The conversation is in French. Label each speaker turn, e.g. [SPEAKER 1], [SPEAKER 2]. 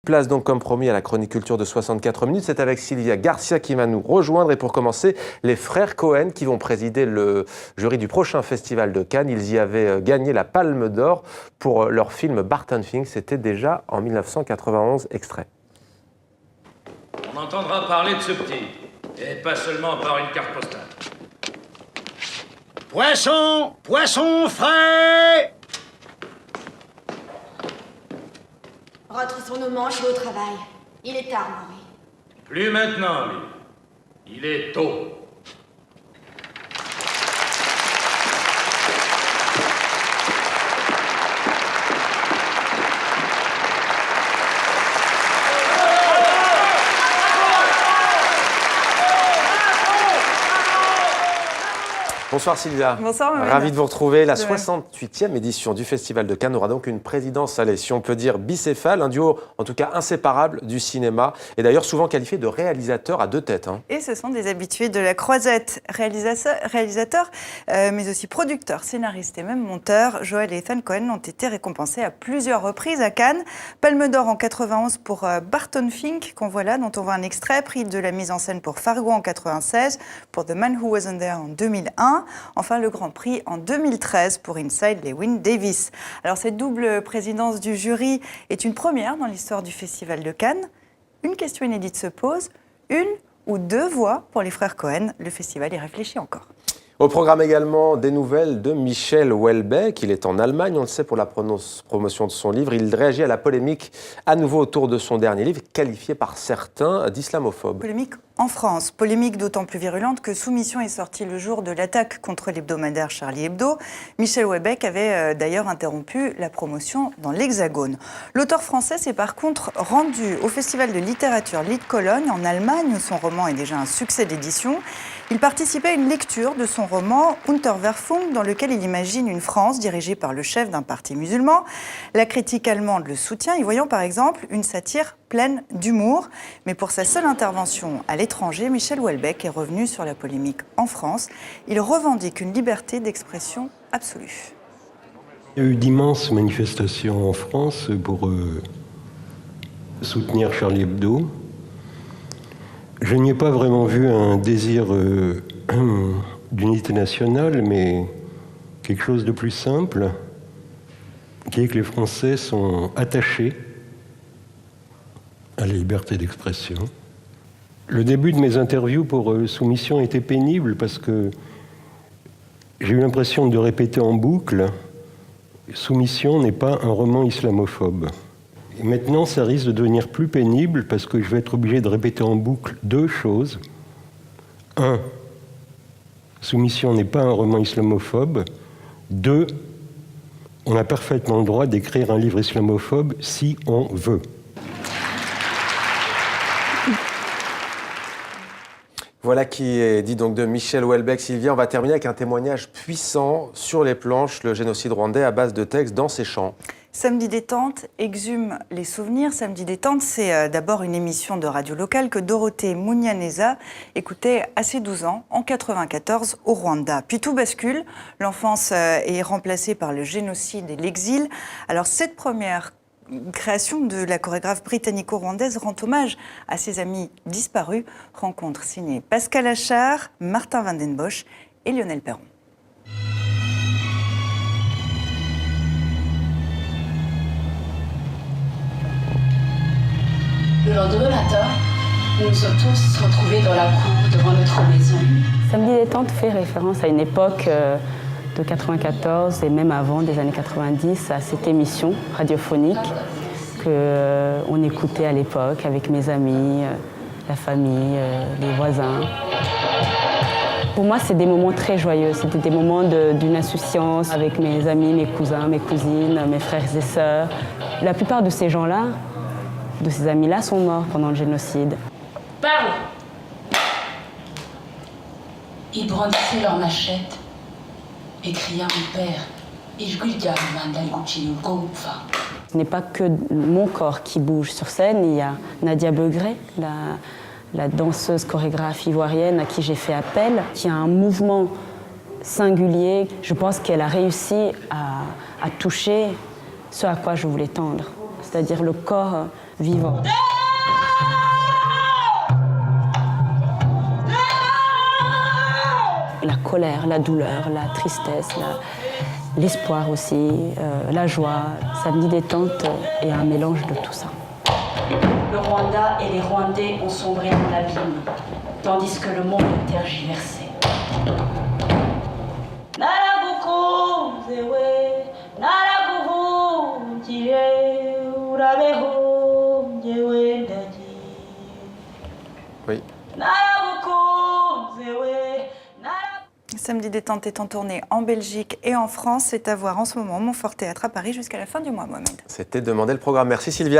[SPEAKER 1] Place donc comme promis à la chronique culture de 64 minutes. C'est avec Sylvia Garcia qui va nous rejoindre. Et pour commencer, les frères Cohen qui vont présider le jury du prochain festival de Cannes. Ils y avaient gagné la Palme d'Or pour leur film Barton Fink. C'était déjà en 1991. Extrait.
[SPEAKER 2] On entendra parler de ce petit, et pas seulement par une carte postale.
[SPEAKER 3] Poisson! Poisson frais!
[SPEAKER 4] Rentre sur nos manches et au travail. Il est tard, Maury.
[SPEAKER 2] Plus maintenant, lui. Il est tôt.
[SPEAKER 1] Bonsoir Sylvia.
[SPEAKER 5] Bonsoir Mohamed.
[SPEAKER 1] Ravi de vous retrouver. La 68e édition du Festival de Cannes aura donc une présidence, allez, si on peut dire bicéphale, un duo en tout cas inséparable du cinéma et d'ailleurs souvent qualifié de réalisateur à deux têtes.
[SPEAKER 5] Et ce sont des habitués de la croisette, réalisateurs, mais aussi producteurs, scénaristes et même monteurs. Joel et Ethan Cohen ont été récompensés à plusieurs reprises à Cannes. Palme d'Or en 91 pour Barton Fink, qu'on voit là, dont on voit un extrait, prix de la mise en scène pour Fargo en 96, pour The Man Who Wasn't There en 2001. Enfin, le Grand Prix en 2013 pour Inside Llewyn Davis. Alors, cette double présidence du jury est une première dans l'histoire du Festival de Cannes. Une question inédite se pose, une ou deux voix pour les frères Cohen. Le festival y réfléchit encore.
[SPEAKER 1] Au programme également des nouvelles de Michel Houellebecq. Il est en Allemagne, on le sait, pour la promotion de son livre. Il réagit à la polémique à nouveau autour de son dernier livre, qualifié par certains d'islamophobe.
[SPEAKER 5] Polémique en France. Polémique d'autant plus virulente que Soumission est sorti le jour de l'attaque contre l'hebdomadaire Charlie Hebdo. Michel Houellebecq avait d'ailleurs interrompu la promotion dans l'Hexagone. L'auteur français s'est par contre rendu au Festival de littérature Lied Cologne en Allemagne, où son roman est déjà un succès d'édition. Il participait à une lecture de son roman Unterwerfung, dans lequel il imagine une France dirigée par le chef d'un parti musulman. La critique allemande le soutient, y voyant par exemple une satire pleine d'humour. Mais pour sa seule intervention à l'étranger, Michel Houellebecq est revenu sur la polémique en France. Il revendique une liberté d'expression absolue.
[SPEAKER 6] Il y a eu d'immenses manifestations en France pour soutenir Charlie Hebdo. Je n'y ai pas vraiment vu un désir d'unité nationale, mais quelque chose de plus simple, qui est que les Français sont attachés à la liberté d'expression. Le début de mes interviews pour Soumission était pénible parce que j'ai eu l'impression de répéter en boucle « Soumission n'est pas un roman islamophobe ». Et maintenant, ça risque de devenir plus pénible parce que je vais être obligé de répéter en boucle deux choses. 1. Soumission n'est pas un roman islamophobe. 2. On a parfaitement le droit d'écrire un livre islamophobe si on veut.
[SPEAKER 1] Voilà qui est dit donc de Michel Houellebecq. Sylvia, on va terminer avec un témoignage puissant sur les planches, le génocide rwandais à base de textes dans ses chants.
[SPEAKER 5] Samedi détente exhume les souvenirs. Samedi détente, c'est d'abord une émission de radio locale que Dorothée Munyaneza écoutait à ses 12 ans, en 1994, au Rwanda. Puis tout bascule. L'enfance est remplacée par le génocide et l'exil. Alors cette première création de la chorégraphe britannico-rwandaise rend hommage à ses amis disparus. Rencontre signée Pascal Achard, Martin Van den Bosch et Lionel Perron.
[SPEAKER 7] Le lendemain matin, nous nous sommes tous retrouvés dans la cour devant notre maison.
[SPEAKER 8] Samedi détente fait référence à une époque de 94 et même avant, des années 90, à cette émission radiophonique qu'on écoutait à l'époque avec mes amis, la famille, les voisins. Pour moi, c'est des moments très joyeux. C'était des moments d'une insouciance avec mes amis, mes cousins, mes cousines, mes frères et sœurs. La plupart de ces gens-là, de ces amis-là, sont morts pendant le génocide.
[SPEAKER 7] Parle! Ils brandissaient leurs machettes et criaient mon père.
[SPEAKER 8] Ce n'est pas que mon corps qui bouge sur scène. Il y a Nadia Begré, la danseuse chorégraphe ivoirienne à qui j'ai fait appel, qui a un mouvement singulier. Je pense qu'elle a réussi à toucher ce à quoi je voulais tendre, c'est-à-dire le corps vivant. La colère, la douleur, la tristesse, l'espoir aussi, la joie, ça me dit détente et un mélange de tout ça.
[SPEAKER 7] Le Rwanda et les Rwandais ont sombré dans l'abîme, tandis que le monde est tergiversé.
[SPEAKER 1] Oui.
[SPEAKER 5] Samedi détente est en tournée en Belgique et en France. C'est à voir en ce moment au Montfort Théâtre à Paris jusqu'à la fin du mois, Mohamed.
[SPEAKER 1] C'était demander le programme. Merci Sylvia.